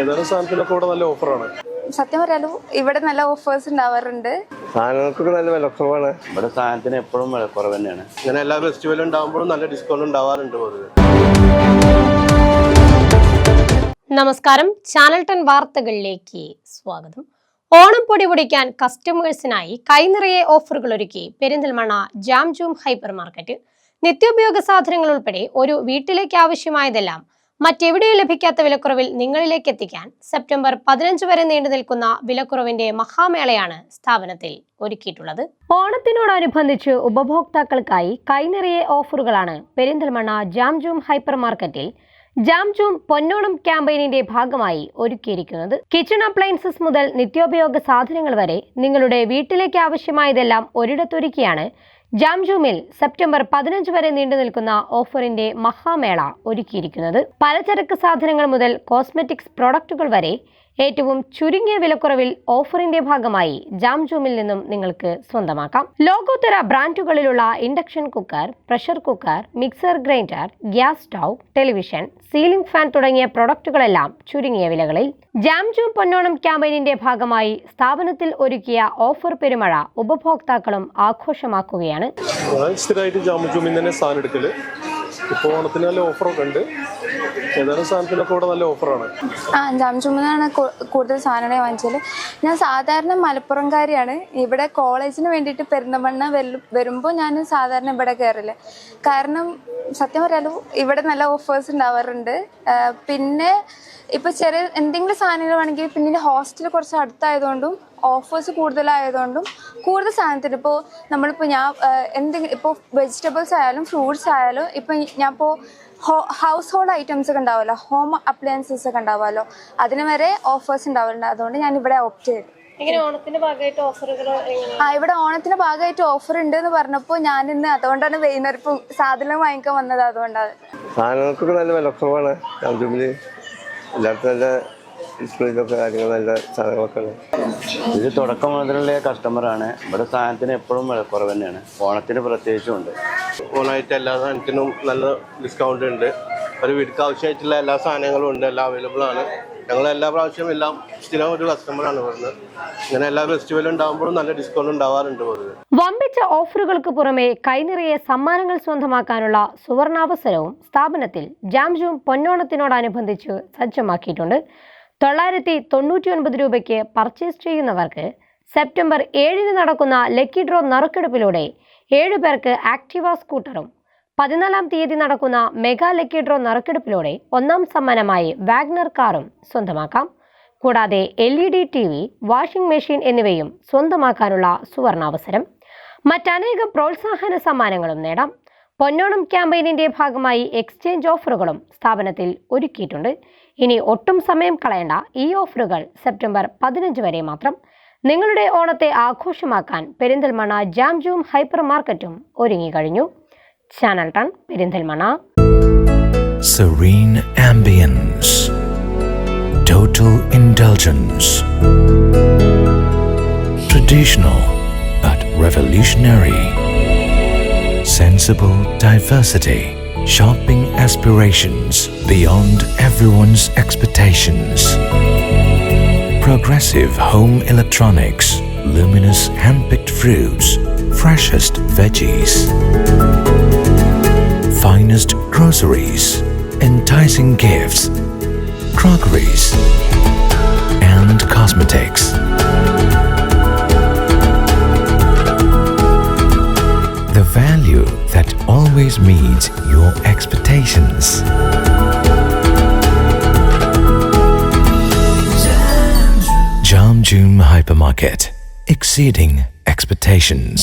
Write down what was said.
ഏതാനും സാധനത്തിനൊക്കെ ഇവിടെ നല്ല ഓഫറാണ്. സത്യം പറയാലോ ഇവിടെ നല്ല ഓഫേഴ്സ് ഉണ്ടാവാറുണ്ട്. സാധനങ്ങൾക്കൊക്കെ നല്ല വിലക്കുറവാണ്. ഇവിടെ സാധനത്തിന് എപ്പോഴും വിലക്കുറവ് തന്നെയാണ്. ഇങ്ങനെ എല്ലാ ഫെസ്റ്റിവലും ഉണ്ടാകുമ്പോഴും നല്ല ഡിസ്കൗണ്ട് ഉണ്ടാവാറുണ്ട്. നമസ്കാരം, ചാനൽ 10 വാർത്തകളിലേക്ക് സ്വാഗതം. ഓണം പൊടി പൊടിക്കാൻ കസ്റ്റമേഴ്സിനായി കൈനിറയെ ഓഫറുകൾ ഒരുക്കി Perinthalmanna jam zoom hyper market. നിത്യോപയോഗ സാധനങ്ങൾ ഉൾപ്പെടെ ഒരു വീട്ടിലേക്ക് ആവശ്യമായതെല്ലാം മറ്റെവിടെയും ലഭിക്കാത്ത വിലക്കുറവിൽ നിങ്ങളിലേക്ക് എത്തിക്കാൻ സെപ്റ്റംബർ 15 വരെ നീണ്ടു നിൽക്കുന്ന വിലക്കുറവിന്റെ മഹാമേളയാണ് സ്ഥാപനത്തിൽ ഒരുക്കിയിട്ടുള്ളത്. ഓണത്തിനോടനുബന്ധിച്ച് ഉപഭോക്താക്കൾക്കായി കൈനിറയെ ഓഫറുകളാണ് പെരിന്തൽമണ്ണ ജാം ജൂം ഹൈപ്പർ മാർക്കറ്റിൽ ജാം ജൂം പൊന്നോണം ക്യാമ്പയിനിന്റെ ഭാഗമായി ഒരുക്കിയിരിക്കുന്നത്. കിച്ചൺ അപ്ലയൻസസ് മുതൽ നിത്യോപയോഗ സാധനങ്ങൾ വരെ നിങ്ങളുടെ വീട്ടിലേക്ക് ആവശ്യമായതെല്ലാം ഒരിടത്തൊരുക്കിയാണ് ജാം ജൂമിൽ സെപ്റ്റംബർ 15 വരെ നീണ്ടു നിൽക്കുന്ന ഓഫറിന്റെ മഹാമേള ഒരുക്കിയിരിക്കുന്നത്. പലചരക്ക് സാധനങ്ങൾ മുതൽ കോസ്മെറ്റിക്സ് പ്രോഡക്റ്റുകൾ വരെ ഏറ്റവും ചുരുങ്ങിയ വിലക്കുറവിൽ ഓഫറിന്റെ ഭാഗമായി ജാം ജൂമിൽ നിന്നും നിങ്ങൾക്ക് സ്വന്തമാക്കാം. ലോകോത്തര ബ്രാൻഡുകളിലുള്ള induction cooker, pressure cooker, mixer grinder, gas stove, television, ceiling fan തുടങ്ങിയ പ്രൊഡക്റ്റുകളെല്ലാം ചുരുങ്ങിയ വിലകളിൽ. ജാം ജൂം പൊന്നോണം ക്യാമ്പയിനിന്റെ ഭാഗമായി സ്ഥാപനത്തിൽ ഒരുക്കിയ ഓഫർ പെരുമഴ ഉപഭോക്താക്കളും ആഘോഷമാക്കുകയാണ്. സ്ഥിരമായിട്ട് ജാം ജൂമിൽ തന്നെ സാധനം എടുക്കല്. ഇപ്പോൾ ഓണത്തിന് നല്ല ഓഫറൊക്കെ ഉണ്ട്. ഏതാനും സാധനത്തിനൊക്കെ ഇവിടെ നല്ല ഓഫറാണ്. ജാം ജൂമിനാണ് കൂടുതൽ സാധനങ്ങൾ വാങ്ങിച്ചത്. ഞാൻ സാധാരണ മലപ്പുറംകാരിയാണ്. ഇവിടെ കോളേജിന് വേണ്ടിയിട്ട് പെരിന്തൽമണ്ണ വരുമ്പോൾ ഞാൻ സാധാരണ ഇവിടെ കയറില്ല. കാരണം സത്യം പറയാലോ ഇവിടെ നല്ല ഓഫേഴ്സ് ഉണ്ടാവാറുണ്ട്. പിന്നെ ഇപ്പോൾ ചെറിയ എന്തെങ്കിലും സാധനങ്ങൾ വേണമെങ്കിൽ പിന്നെ ഹോസ്റ്റൽ കുറച്ച് അടുത്തായതുകൊണ്ടും ഓഫേഴ്സ് കൂടുതലായതുകൊണ്ടും കൂടുതൽ സാധനത്തിന് ഇപ്പോൾ നമ്മളിപ്പോൾ ഞാൻ എന്തെങ്കിലും ഇപ്പോൾ വെജിറ്റബിൾസ് ആയാലും ഫ്രൂട്ട്സ് ആയാലും ഇപ്പം ഞാൻ ഇപ്പോൾ ഹൗസ് ഹോൾഡ് ഐറ്റംസ് ഒക്കെ ഉണ്ടാവുമല്ലോ, ഹോം അപ്ലയൻസസ് ഒക്കെ ഉണ്ടാവുമല്ലോ, അതിന് വരെ ഓഫേഴ്സ് ഉണ്ടാവാറുണ്ട്. അതുകൊണ്ട് ഞാൻ ഇവിടെ ഓപ്റ്റ് ചെയ്തു. ഓണത്തിന്റെ ഭാഗമായിട്ട് ഓഫറുകൾ ഇവിടെ ഓണത്തിന്റെ ഭാഗമായിട്ട് ഓഫർ ഉണ്ട് എന്ന് പറഞ്ഞപ്പോൾ ഞാൻ ഇന്ന് അതുകൊണ്ടാണ് വൈകുന്നേരം ഇപ്പോൾ സാധനം വാങ്ങിക്കാൻ വന്നത്. അതുകൊണ്ടാണ് സാധനങ്ങൾക്കൊക്കെ നല്ല വിലക്കുറവാണ്. എല്ലാവർക്കും നല്ല ഡിസ്പ്ലേയിലൊക്കെ കാര്യങ്ങൾ നല്ല സാധനങ്ങളൊക്കെ ഉണ്ട്. ഇത് തുടക്കം മുതലുള്ള കസ്റ്റമറാണ്. ഇവിടെ സാധനത്തിന് എപ്പോഴും വിലക്കുറവ് തന്നെയാണ്. ഓണത്തിന് പ്രത്യേകിച്ചും ഉണ്ട്. ഓണമായിട്ട് എല്ലാ സാധനത്തിനും നല്ല ഡിസ്കൗണ്ട് ഉണ്ട്. ഒരു വീട്ടിൽ ആവശ്യമായിട്ടുള്ള എല്ലാ സാധനങ്ങളും ഉണ്ട്, എല്ലാം അവൈലബിൾ ആണ്. ഞങ്ങൾ എല്ലാ പ്രാവശ്യവും എല്ലാം സ്ഥിരം ഒരു കസ്റ്റമറാണ് വരുന്നത്. ഇങ്ങനെ എല്ലാ ഫെസ്റ്റിവലും ഉണ്ടാകുമ്പോഴും നല്ല ഡിസ്കൗണ്ട് ഉണ്ടാവാറുണ്ട്. വമ്പിച്ച ഓഫറുകൾക്ക് പുറമെ കൈനിറയെ സമ്മാനങ്ങൾ സ്വന്തമാക്കാനുള്ള സുവർണാവസരവും സ്ഥാപനത്തിൽ ജാം ജൂം പൊന്നോണത്തിനോടനുബന്ധിച്ച് സജ്ജമാക്കിയിട്ടുണ്ട്. 999 രൂപയ്ക്ക് പർച്ചേസ് ചെയ്യുന്നവർക്ക് സെപ്റ്റംബർ 7 നടക്കുന്ന ലക്കി ഡ്രോ നറുക്കെടുപ്പിലൂടെ 7 പേർക്ക് ആക്ടിവ സ്കൂട്ടറും 14 തീയതി നടക്കുന്ന മെഗാ ലക്കി ഡ്രോ നറുക്കെടുപ്പിലൂടെ 1ാം സമ്മാനമായി വാഗ്നർ കാറും സ്വന്തമാക്കാം. കൂടാതെ LED TV, വാഷിംഗ് മെഷീൻ എന്നിവയും സ്വന്തമാക്കാനുള്ള സുവർണാവസരം. മറ്റനേകം പ്രോത്സാഹന സമ്മാനങ്ങളും നേടാം. പൊന്നോണം ക്യാമ്പയിനിന്റെ ഭാഗമായി എക്സ്ചേഞ്ച് ഓഫറുകളും സ്ഥാപനത്തിൽ ഒരുക്കിയിട്ടുണ്ട്. ഇനി ഒട്ടും സമയം കളയേണ്ട. ഈ ഓഫറുകൾ സെപ്റ്റംബർ 15 വരെ മാത്രം. നിങ്ങളുടെ ഓണത്തെ ആഘോഷമാക്കാൻ പെരിന്തൽമണ്ണ ജാം ജൂം ഹൈപ്പർ മാർക്കറ്റും ഒരുങ്ങിക്കഴിഞ്ഞു. Channel 10 Perinthalmanna. Serene ambience, total indulgence, traditional but revolutionary, sensible diversity, shopping aspirations beyond everyone's expectations, progressive home electronics, luminous hand-picked fruits, freshest veggies, finest groceries, enticing gifts, crockeries, and cosmetics. The value that always meets your expectations. Jam June Hypermarket, exceeding expectations.